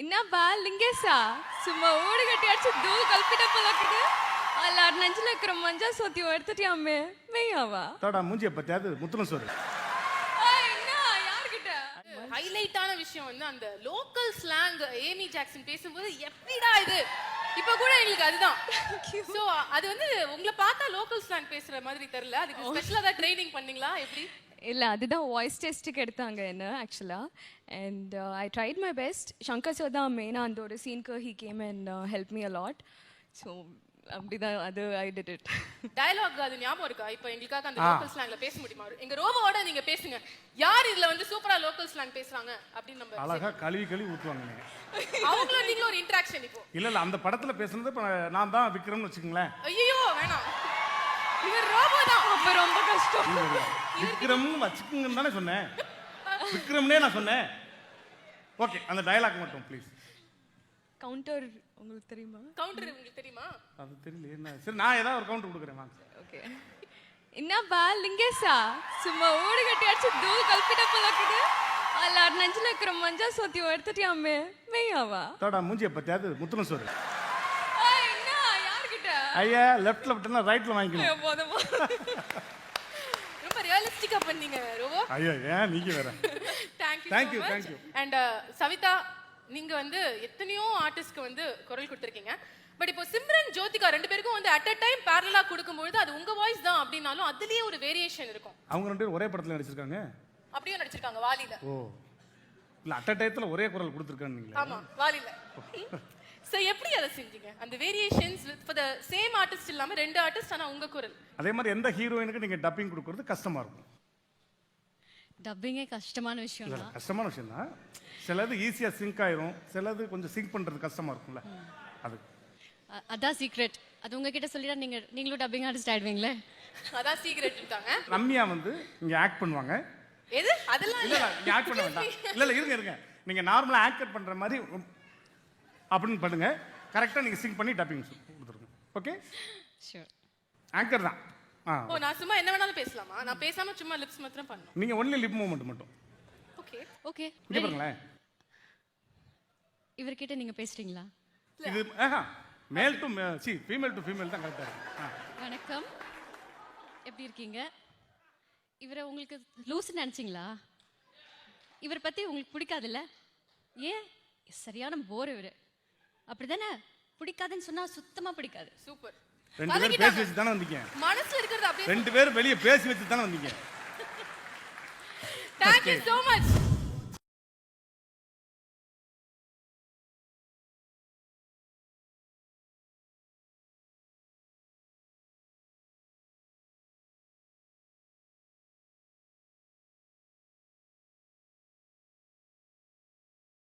என்னப்பா லிங்கேஷா சும்மா ஓடு கட்டி அடிச்சு தூள் கல்பிட்ட போல இருக்குது எல்லாரும் நெஞ்சில இருக்கிற மஞ்சா சோத்தியம் எடுத்துட்டியாமே மெய்யாவா தோடா மூஞ்சிய பத்தியாவது முத்துன சோறு என்ன யார்கிட்ட ஹைலைட்டான விஷயம் வந்து அந்த லோக்கல் ஸ்லாங் ஏமி ஜாக்சன் பேசும்போது எப்படிடா இது இப்ப கூட எங்களுக்கு அதுதான் சோ அது வந்து உங்களை பார்த்தா லோக்கல் ஸ்லாங் பேசுற மாதிரி தெரியல அதுக்கு ஸ்பெஷலா தான் ட்ரைனிங் பண்ணீங்களா எப்படி இல்லை அதுதான் வாய்ஸ் டெஸ்ட்டுக்கு எடுத்தாங்க என்ன ஆக்சுவலாக and I tried my best Shankar sir தான் மெயினாக அந்த ஒரு சீனுக்கு he came and help me a lot so அப்படிதான் அது ஐ டிட் இட் டயலாக் அது ஞாபகம் இருக்கா இப்போ எங்களுக்காக அந்த லோக்கல் ஸ்லாங்ல பேச முடியுமா எங்க ரோபோவோட நீங்க பேசுங்க யார் இதுல வந்து சூப்பரா லோக்கல் ஸ்லாங் பேசுறாங்க அப்படின்னு நம்ம அழகா கழுவி ஊத்துவாங்க நீங்க அவங்களும் நீங்களும் ஒரு இன்டராக்ஷன் இப்போ இல்ல அந்த படத்துல பேசுனது நான் தான் விக்ரம்னு வச்சுக்கங்களேன் ஐயோ வேணாம் இவர் ரோபோ தான் அப்போ ரொம்ப கஷ்டம் விக்ரம் வச்சுக்குங்கன்னு தானே சொன்னேன் விக்ரம்னே நான் சொன்னேன் ஓகே அந்த டயலாக் மட்டும் ப்ளீஸ் கவுண்டர் உங்களுக்கு தெரியுமா கவுண்டர் உங்களுக்கு தெரியுமா அது தெரியல என்ன சரி நான் ஏதாவது ஒரு கவுண்டர் கொடுக்குறேன் வாங்க ஓகே என்னப்பா லிங்கேஷா சும்மா ஓடு கட்டி அடிச்சு தூள் கல்பிட்ட போல இருக்குது எல்லாரும் நெஞ்சில இருக்கிற மஞ்சா சோத்தியம் எடுத்துட்டியாமே மெய்யாவா தோடா மூஞ்சிய பத்தியாவது முத்துன சோறு என்ன யார்கிட்ட ஐயா லெஃப்ட்ல விட்டா ரைட்ல வாங்கிக்கணும் போதுமா ரொம்ப ரியலிஸ்டிக்கா பண்ணீங்க ரோபோ ஐயோ ஏன் நீங்க வேற thank you thank you. And Savita நீங்க வந்து எத்தனையோ ஆர்டிஸ்ட்க்கு வந்து குரல் கொடுத்திருக்கீங்க பட் இப்போ சிம்ரன் ஜோதிகா ரெண்டு பேருக்கும் வந்து அட் அ டைம் பேரலா கொடுக்கும்போது அது உங்க வாய்ஸ் தான் அப்படினாலும் அதுலயே ஒரு வேரியேஷன் இருக்கும் அவங்க ரெண்டு பேரும் ஒரே படத்துல நடிச்சிருக்காங்க அப்படியே நடிச்சிருக்காங்க வாலில ஓ இல்ல அட் அ டைத்துல ஒரே குரல் கொடுத்துருக்காங்க ஆமா வாலில சோ எப்படி அதை செஞ்சீங்க அந்த variations for the same artist இல்லாம ரெண்டு ஆர்டிஸ்ட் ஆனா உங்க குரல் அதே மாதிரி எந்த ஹீரோயினுக்கு நீங்க டப்பிங் கொடுக்கறது கஷ்டமா இருக்கும் டப்பிங்கே கஷ்டமான விஷயம் இல்ல, தான் கஷ்டமான விஷயம் தான் சிலது ஈஸியா சிங்க் ஆயிரும் சிலது கொஞ்சம் சிங்க் பண்றது கஷ்டமா இருக்கும்ல அது அதான் சீக்ரெட் அது உங்ககிட்ட சொல்லிட்டா நீங்களும் டப்பிங் ஆர்டிஸ்ட் ஆயிடுவீங்களே அதான் சீக்ரெட் இருக்காங்க ரம்யா வந்து இங்க ஆக்ட் பண்ணுவாங்க எது அதெல்லாம் இல்ல இங்க ஆக்ட் பண்ண வேண்டாம் இல்ல இருங்க நீங்க நார்மலா ஆக்ட் பண்ற மாதிரி அப்படின்னு பண்ணுங்க கரெக்டா நீங்க சிங்க் பண்ணி டப்பிங் கொடுத்துருங்க ஓகே ஷூர் ஆங்கர் தான் ஓ நான் சும்மா என்ன வேணாலும் பேசலாமா நான் பேசாம சும்மா லிப்ஸ் மாத்திரம் பண்ணணும் நீங்க ஒன்லி லிப் மூவ்மெண்ட் மட்டும் ஓகே ஓகே இங்க பாருங்களேன் இவர்கிட்ட நீங்க பேசுறீங்களா இது மேல் டு ஃபீமேல் டு ஃபீமேல் தான் கரெக்டா இருக்கு வணக்கம் எப்படி இருக்கீங்க இவரை உங்களுக்கு லூஸ் நினைச்சிங்களா இவரை பத்தி உங்களுக்கு பிடிக்காதுல்ல ஏன் சரியான போர் இவரு அப்படிதானே பிடிக்காதுன்னு சொன்னா சுத்தமா பிடிக்காது சூப்பர் ரெண்டு பேரும் பேசி வச்சு தானே வந்தீங்க மனசுல இருக்கிறது அப்படியே ரெண்டு பேரும் வெளியே பேசி வச்சு தானே வந்தீங்க Thank you so much